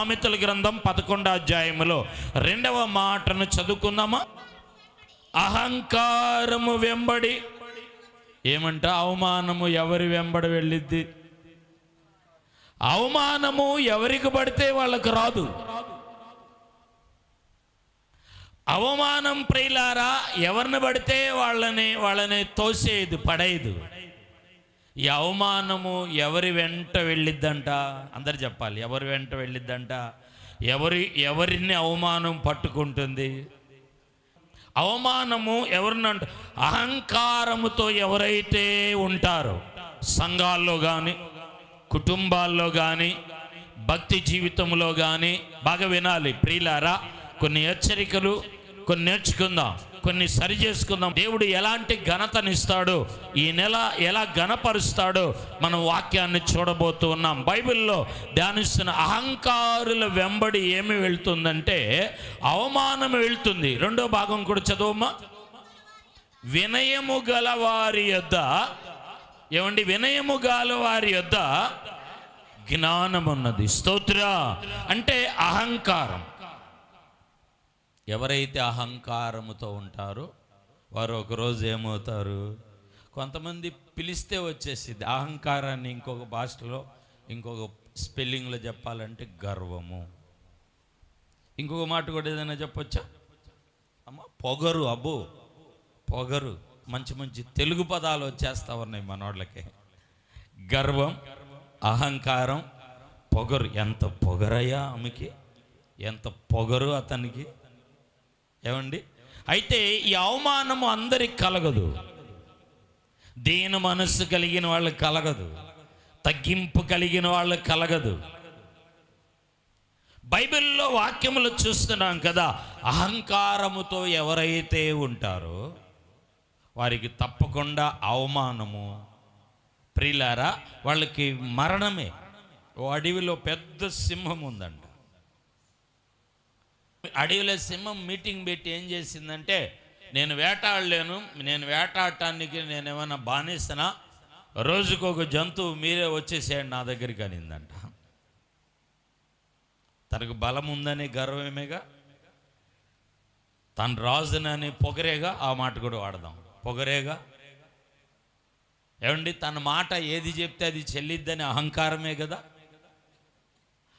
సామెతల గ్రంథం 11వ అధ్యాయములో 2వ మాటను చదువుకుందామా? అహంకారము వెంబడి ఏమంట? అవమానము ఎవరి వెంబడి వెళ్ళిద్ది? అవమానము ఎవరికి పడితే వాళ్ళకు రాదు. అవమానం ప్రియులారా ఎవరిని పడితే వాళ్ళని తోసేది, పడేది. ఈ అవమానము ఎవరి వెంట వెళ్ళిద్దంట? అందరు చెప్పాలి. ఎవరి వెంట వెళ్ళిద్దంట? ఎవరిని అవమానం పట్టుకుంటుంది? అవమానము ఎవరినంట? అహంకారముతో ఎవరైతే ఉంటారో, సంఘాల్లో కానీ, కుటుంబాల్లో కానీ, భక్తి జీవితంలో కానీ, బాగా వినాలి ప్రియులారా. కొన్ని హెచ్చరికలు, కొన్ని నేర్చుకుందాం, కొన్ని సరి చేసుకుందాం. దేవుడు ఎలాంటి ఘనతనిస్తాడో, ఈ నెల ఎలా ఘనపరుస్తాడో మనం వాక్యాన్ని చూడబోతూ ఉన్నాం. బైబిల్లో ధ్యానిస్తున్న అహంకారుల వెంబడి ఏమి వెళ్తుందంటే అవమానం వెళ్తుంది. 2వ భాగం కూడా చదువుమా. వినయము గల వారి యొద్ద, ఏమండి? వినయము గల వారి యొద్ద జ్ఞానమున్నది. స్తోత్ర. అంటే అహంకారం. ఎవరైతే అహంకారముతో ఉంటారో వారు ఒకరోజు ఏమవుతారు? కొంతమంది పిలిస్తే వచ్చేసింది అహంకారాన్ని. ఇంకొక భాషలో, ఇంకొక స్పెల్లింగ్లో చెప్పాలంటే గర్వము. ఇంకొక మాట కూడా ఏదైనా చెప్పొచ్చా అమ్మ? పొగరు. అబ్బో, పొగరు. మంచి మంచి తెలుగు పదాలు వచ్చేస్తా ఉన్నాయి మనోళ్ళకి. గర్వం, అహంకారం, పొగరు. ఎంత పొగరయ్యా ఆమెకి, ఎంత పొగరు అతనికి, ఏమండి? అయితే ఈ అవమానము అందరికి కలగదు. దీన మనస్సు కలిగిన వాళ్ళకి కలగదు. తగ్గింపు కలిగిన వాళ్ళకి కలగదు. బైబిల్లో వాక్యములు చూస్తున్నాం కదా, అహంకారముతో ఎవరైతే ఉంటారో వారికి తప్పకుండా అవమానము. ప్రియులారా, వాళ్ళకి మరణమే. ఓ అడవిలో పెద్ద సింహం ఉందంట. అడవిలో సింహం మీటింగ్ పెట్టి ఏం చేసిందంటే, నేను వేటాడలేను, నేను వేటాడటానికి నేను ఏమైనా బానిసనా, రోజుకొక జంతువు మీరే వచ్చేసేయండి నా దగ్గరికి అనిందంట. తనకు బలం ఉందని గర్వమేగా, తన రాజునని పొగరేగా. ఆ మాట కూడా వాడదాం, పొగరేగా. ఏమండి? తన మాట ఏది చెప్తే అది చెల్లిద్దని అహంకారమే కదా.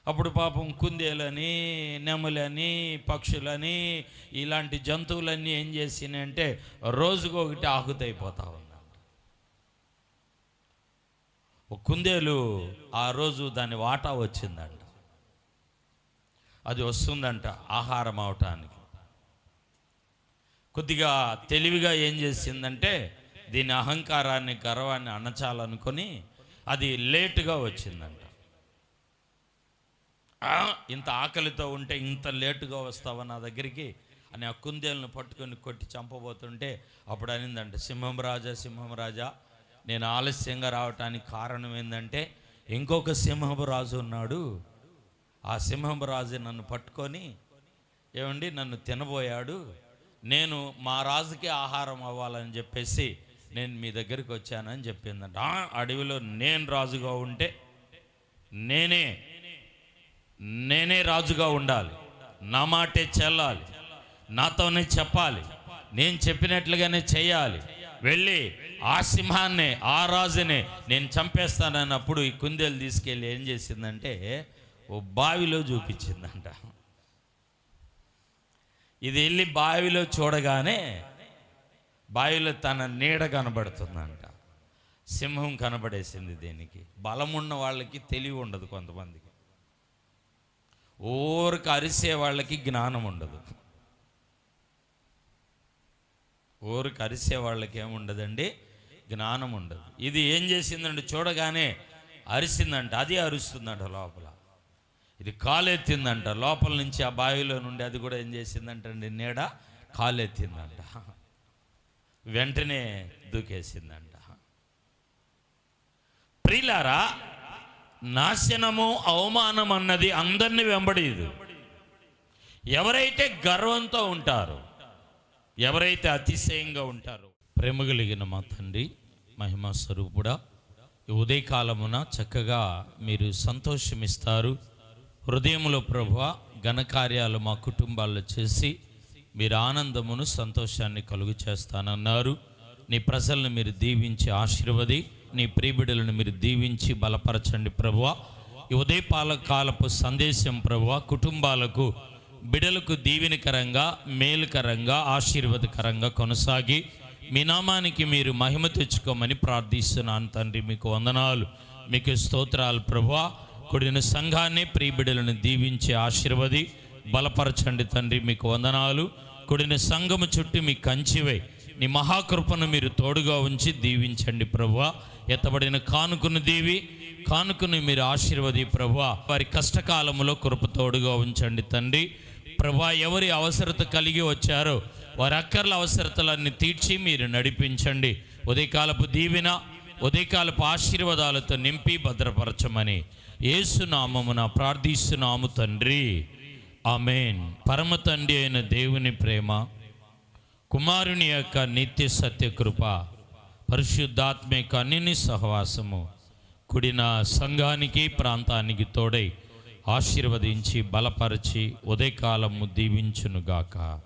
అప్పుడు పాపం కుందేలని, నెమలని, పక్షులని, ఇలాంటి జంతువులన్నీ ఏం చేసినాయంటే రోజుకొకటి ఆకుతైపోతా ఉందంట. ఒక కుందేలు ఆ రోజు దాని వాటా వచ్చిందంట. అది వస్తుందంట ఆహారం అవటానికి. కొద్దిగా తెలివిగా ఏం చేసిందంటే దీని అహంకారాన్ని, గర్వాన్ని అణచాలనుకొని అది లేటుగా వచ్చిందంట. ఇంత ఆకలితో ఉంటే ఇంత లేటుగా వస్తావా నా దగ్గరికి అని ఆ కుందేలను పట్టుకొని కొట్టి చంపబోతుంటే అప్పుడు అనిందంట, సింహం రాజా, నేను ఆలస్యంగా రావటానికి కారణం ఏంటంటే ఇంకొక సింహపు రాజు ఉన్నాడు. ఆ సింహపు రాజు నన్ను పట్టుకొని, ఏమండి, నన్ను తినబోయాడు. నేను మా రాజుకి ఆహారం అవ్వాలని చెప్పేసి నేను మీ దగ్గరికి వచ్చానని చెప్పిందంట. అడవిలో నేను రాజుగా ఉంటే నేనే రాజుగా ఉండాలి, నా మాటే చెల్లాలి, నాతోనే చెప్పాలి, నేను చెప్పినట్లుగానే చేయాలి. వెళ్ళి ఆ సింహాన్నే, ఆ రాజునే నేను చంపేస్తానన్నప్పుడు ఈ కుందేలు తీసుకెళ్ళి ఏం చేసిందంటే ఓ బావిలో చూపించిందంట. ఇది వెళ్ళి బావిలో చూడగానే బావిలో తన నీడ కనబడుతుందంట. సింహం కనబడేసింది. దీనికి బలమున్న వాళ్ళకి తెలివి ఉండదు, కొంతమందికి ఊరికి అరిసే వాళ్ళకి జ్ఞానం ఉండదు. ఊరికి అరిసే వాళ్ళకి ఏముండదండి, జ్ఞానం ఉండదు. ఇది ఏం చేసిందంటే చూడగానే అరిసిందంట. అది అరుస్తుందంట లోపల. ఇది కాలెత్తిందంట లోపల నుంచి, ఆ బావిలో నుండి. అది కూడా ఏం చేసిందంటండి, నీడ కాలెత్తిందంట. వెంటనే దూకేసిందంట. ప్రియులారా, నాశనము, అవమానం అన్నది అందరినీ వెంబడీదు. ఎవరైతే గర్వంతో ఉంటారో, ఎవరైతే అతిశయంగా ఉంటారో. ప్రేమ కలిగిన మా తండ్రి, మహిమా స్వరూపుడా, ఈ ఉదయకాలమున చక్కగా మీరు సంతోషమిస్తారు, హృదయంలో ప్రభువా ఘనకార్యాలు మా కుటుంబాల్లో చేసి మీరు ఆనందమును సంతోషాన్ని కలుగు చేస్తానన్నారు. నీ ప్రజలను మీరు దీవించి ఆశీర్వది, నీ ప్రియబిడ్డలను మీరు దీవించి బలపరచండి ప్రభువా. ఈ ఉదయకాలపు సందేశం ప్రభువా కుటుంబాలకు, బిడ్డలకు దీవెనకరంగా, మేలుకరంగా, ఆశీర్వాదకరంగా కొనసాగి మీ నామానికి మీరు మహిమ తెచ్చుకోమని ప్రార్థిస్తున్నాను తండ్రి. మీకు వందనాలు, మీకు స్తోత్రాలు ప్రభువా. కూడిన సంఘాన్ని, ప్రియబిడ్డలను దీవించి ఆశీర్వది బలపరచండి తండ్రి. మీకు వందనాలు. కూడిన సంఘము చుట్టూ మీ కంచివై నీ మహాకృపను మీరు తోడుగా ఉంచి దీవించండి ప్రభువా. ఎత్తబడిన కానుకను దీవి, కానుకను మీరు ఆశీర్వది ప్రభువా. వారి కష్టకాలంలో కృప తోడుగా ఉంచండి తండ్రి. ప్రభువా, ఎవరి అవసరత కలిగి వచ్చారో వారి అక్కర్ల అవసరతలన్నీ తీర్చి మీరు నడిపించండి. ఉదయకాలపు దీవెన, ఉదయకాలపు ఆశీర్వాదాలతో నింపి భద్రపరచమని యేసు నామమున ప్రార్థిస్తున్నాము తండ్రి. ఆమేన్. పరమ తండ్రి అయిన దేవుని ప్రేమ, కుమారుని యొక్క నిత్య సత్యకృప, పరిశుద్ధాత్మిక అన్నిని సహవాసము కూడిన సంఘానికి, ప్రాంతానికి తోడై ఆశీర్వదించి బలపరిచి ఉదయకాలము దీవించునుగాక.